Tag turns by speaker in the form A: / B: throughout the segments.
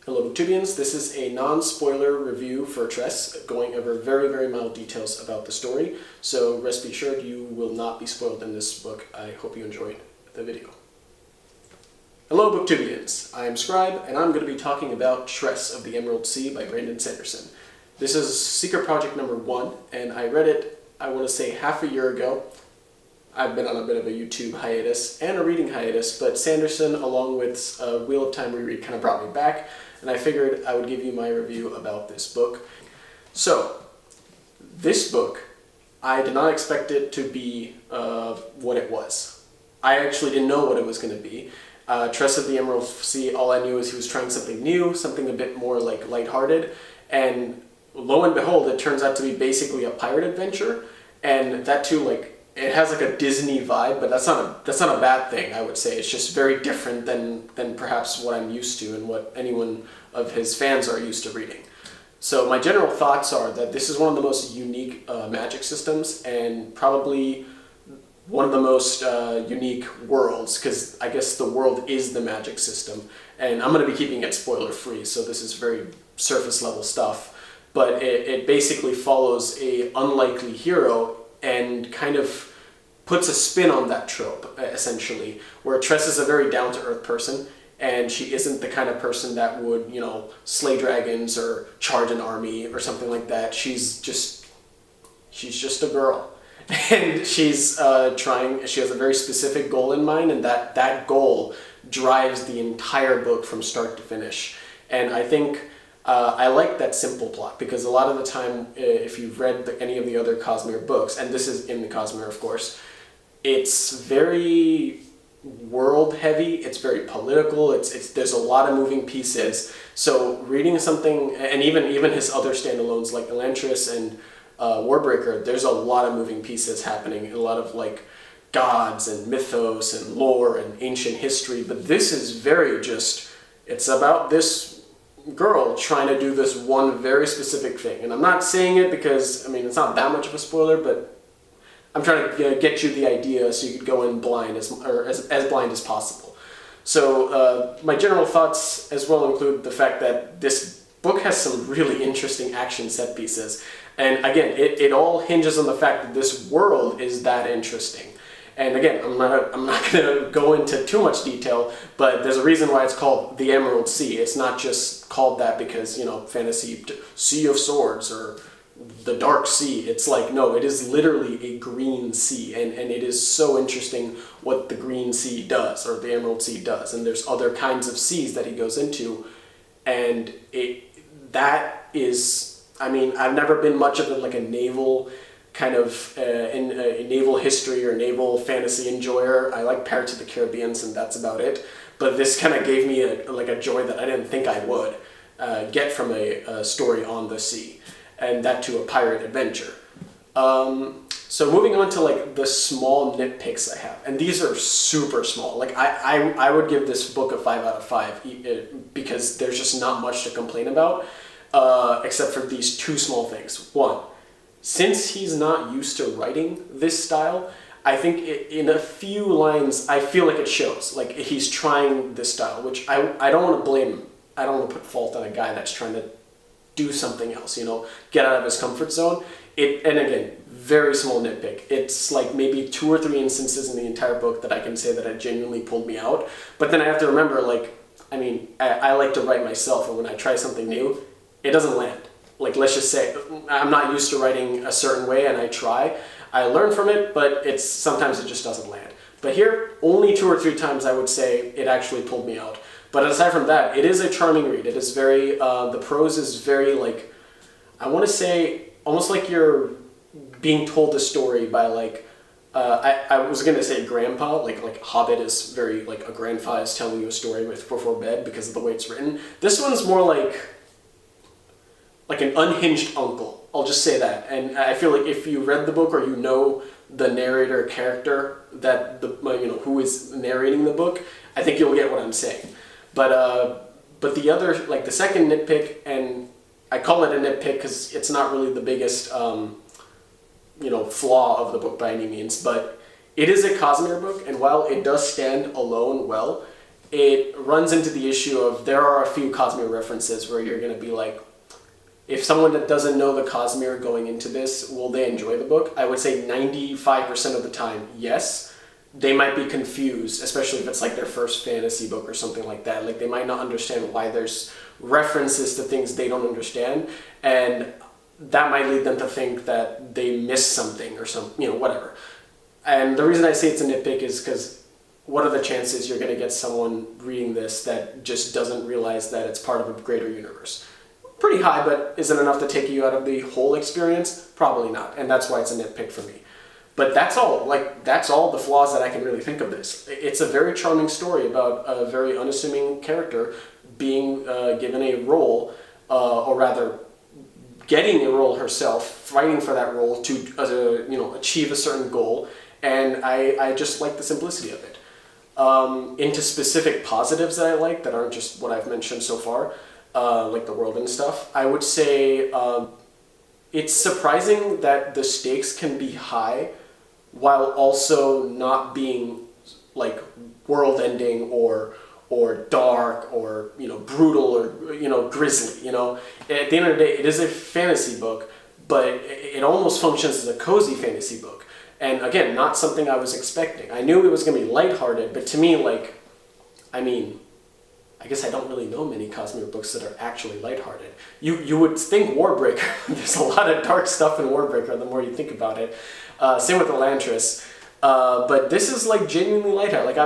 A: Hello Booktubians, this is a non-spoiler review for Tress, going over very mild details about the story, so rest assured you will not be spoiled in this book. I hope you enjoyed the video. Hello Booktubians, I am Scribe, and I'm going to be talking about Tress of the Emerald Sea by Sanderson. This is Secret Project number 1, and I read it, I want to say, half a year ago. I've been on a bit of a YouTube hiatus and a reading hiatus, but Sanderson, along with Wheel of Time Reread, kind of brought me back, and I figured I would give you my review about this book. So, this book, I did not expect it to be what it was. I actually didn't know what it was going to be. Tress of the Emerald Sea, all I knew is he was trying something new, something a bit more like lighthearted, and lo and behold, it turns out to be basically a pirate adventure, and that too, like, it has like a Disney vibe, but that's not a bad thing, I would say. It's just very different than perhaps what I'm used to and what anyone of his fans are used to reading. So my general thoughts are that this is one of the most unique magic systems, and probably one of the most unique worlds, because I guess the world is the magic system. And I'm going to be keeping it spoiler free, so this is very surface level stuff. But it basically follows a unlikely hero and kind of puts a spin on that trope, essentially, where Tress is a very down-to-earth person, and she isn't the kind of person that would, you know, slay dragons or charge an army or something like that. She's just a girl. And she's she has a very specific goal in mind, and that goal drives the entire book from start to finish. And I think I like that simple plot, because a lot of the time, if you've read any of the other Cosmere books, and this is in the Cosmere, of course, it's very world heavy, it's very political, there's a lot of moving pieces. So reading something, and even his other standalones like Elantris and Warbreaker, there's a lot of moving pieces happening, a lot of like gods and mythos and lore and ancient history, but this is very it's about this girl trying to do this one very specific thing. And I'm not saying it because, I mean, it's not that much of a spoiler, but I'm trying to get you the idea so you could go in blind, as blind as possible. So my general thoughts as well include the fact that this book has some really interesting action set pieces. And again, it all hinges on the fact that this world is that interesting. And again, I'm not going to go into too much detail, but there's a reason why it's called the Emerald Sea. It's not just called that because, you know, fantasy Sea of Swords or the Dark Sea. It's like, no, it is literally a green sea, and it is so interesting what the green sea does, or the Emerald Sea does. And there's other kinds of seas that he goes into, and that is, I mean, I've never been much of a naval kind of in a naval history or naval fantasy enjoyer. I like Pirates of the Caribbean, and that's about it. But this kind of gave me a joy that I didn't think I would get from a story on the sea, and that to a pirate adventure. So moving on to like the small nitpicks I have, and these are super small. Like I would give this book a 5 out of 5 because there's just not much to complain about, except for these two small things. One, since he's not used to writing this style, I think in a few lines, I feel like it shows. Like, he's trying this style, which I don't want to blame, I don't want to put fault on a guy that's trying to do something else, you know, get out of his comfort zone. And again, very small nitpick. It's like maybe 2 or 3 instances in the entire book that I can say that it genuinely pulled me out. But then I have to remember, like, I mean, I like to write myself, and when I try something new, it doesn't land. Like, let's just say, I'm not used to writing a certain way, and I try. I learn from it, but sometimes it just doesn't land. But here, only 2 or 3 times I would say it actually pulled me out. But aside from that, it is a charming read. It is very, the prose is very, like, I want to say, almost like you're being told a story by, like, I was going to say grandpa, like Hobbit is very, like, a grandpa is telling you a story before bed because of the way it's written. This one's more like an unhinged uncle. I'll just say that. And I feel like if you read the book or you know the narrator character that who is narrating the book, I think you'll get what I'm saying. But the other, like the second nitpick, and I call it a nitpick because it's not really the biggest flaw of the book by any means, but it is a Cosmere book, and while it does stand alone well, it runs into the issue of there are a few Cosmere references where you're going to be like, if someone that doesn't know the Cosmere going into this, will they enjoy the book? I would say 95% of the time, yes. They might be confused, especially if it's like their first fantasy book or something like that. Like they might not understand why there's references to things they don't understand, and that might lead them to think that they missed something or some, whatever. And the reason I say it's a nitpick is because what are the chances you're going to get someone reading this that just doesn't realize that it's part of a greater universe? Pretty high, but is it enough to take you out of the whole experience? Probably not, and that's why it's a nitpick for me. But that's all. That's all the flaws that I can really think of this. It's a very charming story about a very unassuming character being given a role, or rather, getting a role herself, fighting for that role to achieve a certain goal. And I just like the simplicity of it. Into specific positives that I like that aren't just what I've mentioned so far, like the world and stuff. I would say it's surprising that the stakes can be high while also not being like world-ending or dark or brutal or grisly. At the end of the day, it is a fantasy book, but it almost functions as a cozy fantasy book. And again, not something I was expecting. I knew it was going to be lighthearted, but to me, I guess I don't really know many Cosmere books that are actually lighthearted. You would think Warbreaker. There's a lot of dark stuff in Warbreaker the more you think about it. Same with Elantris. But this is like genuinely lighthearted.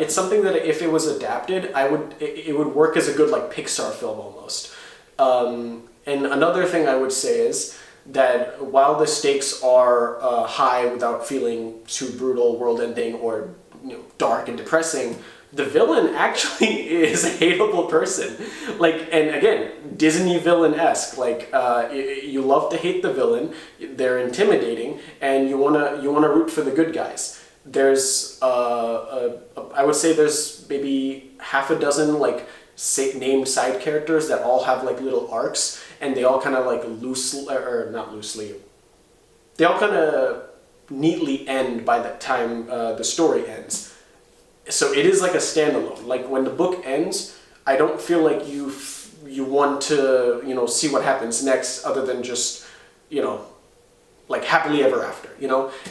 A: It's something that if it was adapted, it would work as a good like Pixar film almost. And another thing I would say is that while the stakes are high without feeling too brutal, world-ending, or dark and depressing, the villain actually is a hateable person. And again, Disney villain-esque. You love to hate the villain. They're intimidating, and you wanna root for the good guys. There's I would say there's maybe half a dozen named side characters that all have little arcs, and they all kind of they all kind of neatly end by the time the story ends. So it is like a standalone. When the book ends, I don't feel like you want to see what happens next, other than just happily ever after,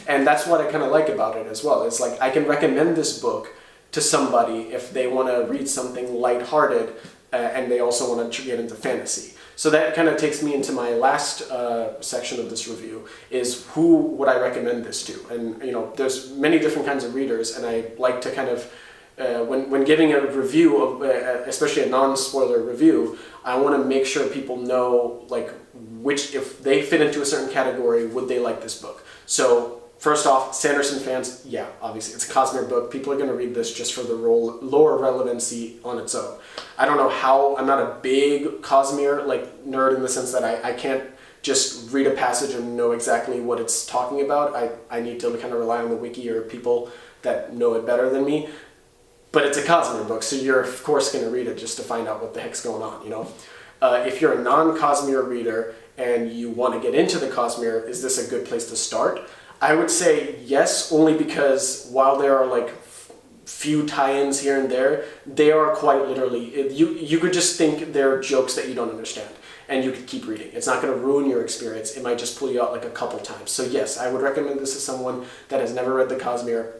A: and that's what I kind of like about it as well. It's I can recommend this book to somebody if they want to read something lighthearted and they also want to get into fantasy. So that kind of takes me into my last section of this review, is who would I recommend this to? And there's many different kinds of readers, and I like to kind of, when giving a review, of, especially a non-spoiler review, I want to make sure people know which, if they fit into a certain category, would they like this book. So first off, Sanderson fans, yeah, obviously it's a Cosmere book. People are going to read this just for the lore relevancy on its own. I don't know how, I'm not a big Cosmere nerd in the sense that I can't just read a passage and know exactly what it's talking about. I need to kind of rely on the wiki or people that know it better than me. But it's a Cosmere book, so you're of course going to read it just to find out what the heck's going on, If you're a non-Cosmere reader and you want to get into the Cosmere, is this a good place to start? I would say yes, only because while there are few tie-ins here and there, they are quite literally, you could just think they're jokes that you don't understand, and you could keep reading. It's not going to ruin your experience. It might just pull you out a couple times. So yes, I would recommend this to someone that has never read the Cosmere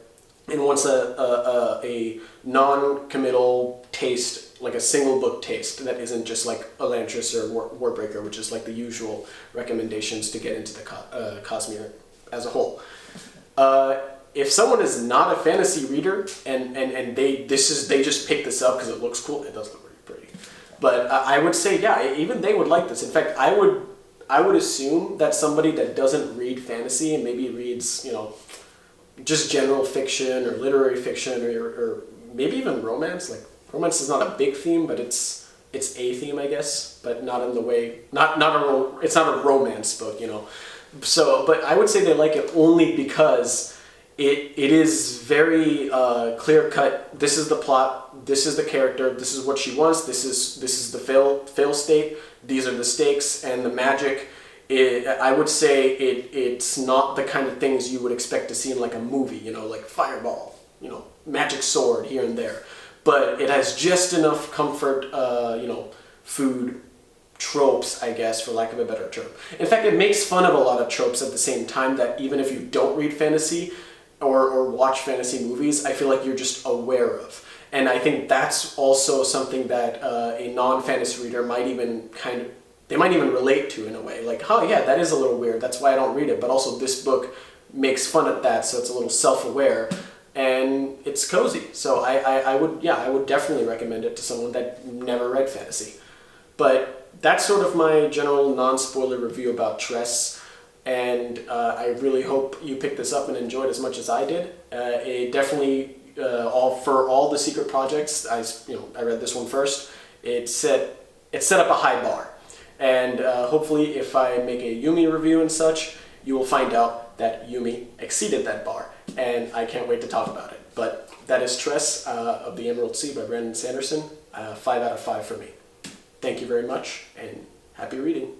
A: and wants a non-committal taste, a single book taste that isn't just Elantris or Warbreaker, which is the usual recommendations to get into the Cosmere as a whole. If someone is not a fantasy reader and they just pick this up because it looks cool, it does look really pretty. But I would say, yeah, even they would like this. In fact, I would assume that somebody that doesn't read fantasy and maybe reads, just general fiction or literary fiction or maybe even romance. Romance is not a big theme, but it's a theme, I guess, but not in the way, it's not a romance book, So, but I would say they like it only because it is very clear-cut. This is the plot, this is the character, this is what she wants, this is the fail state, these are the stakes, and the magic. I would say it's not the kind of things you would expect to see in a movie, fireball, magic sword here and there. but it has just enough comfort, food tropes, I guess, for lack of a better term. In fact, it makes fun of a lot of tropes at the same time that even if you don't read fantasy or watch fantasy movies, I feel like you're just aware of. And I think that's also something that a non-fantasy reader might even relate to in a way. Like, oh yeah, that is a little weird, that's why I don't read it. But also this book makes fun of that, so it's a little self-aware. And it's cozy. So I would definitely recommend it to someone that never read fantasy. But that's sort of my general non-spoiler review about Tress, and I really hope you picked this up and enjoyed as much as I did. It definitely, for all the secret projects, I read this one first. It set up a high bar, and hopefully if I make a Yumi review and such, you will find out that Yumi exceeded that bar, and I can't wait to talk about it. But that is Tress of the Emerald Sea by Brandon Sanderson. 5 out of 5 for me. Thank you very much, and happy reading.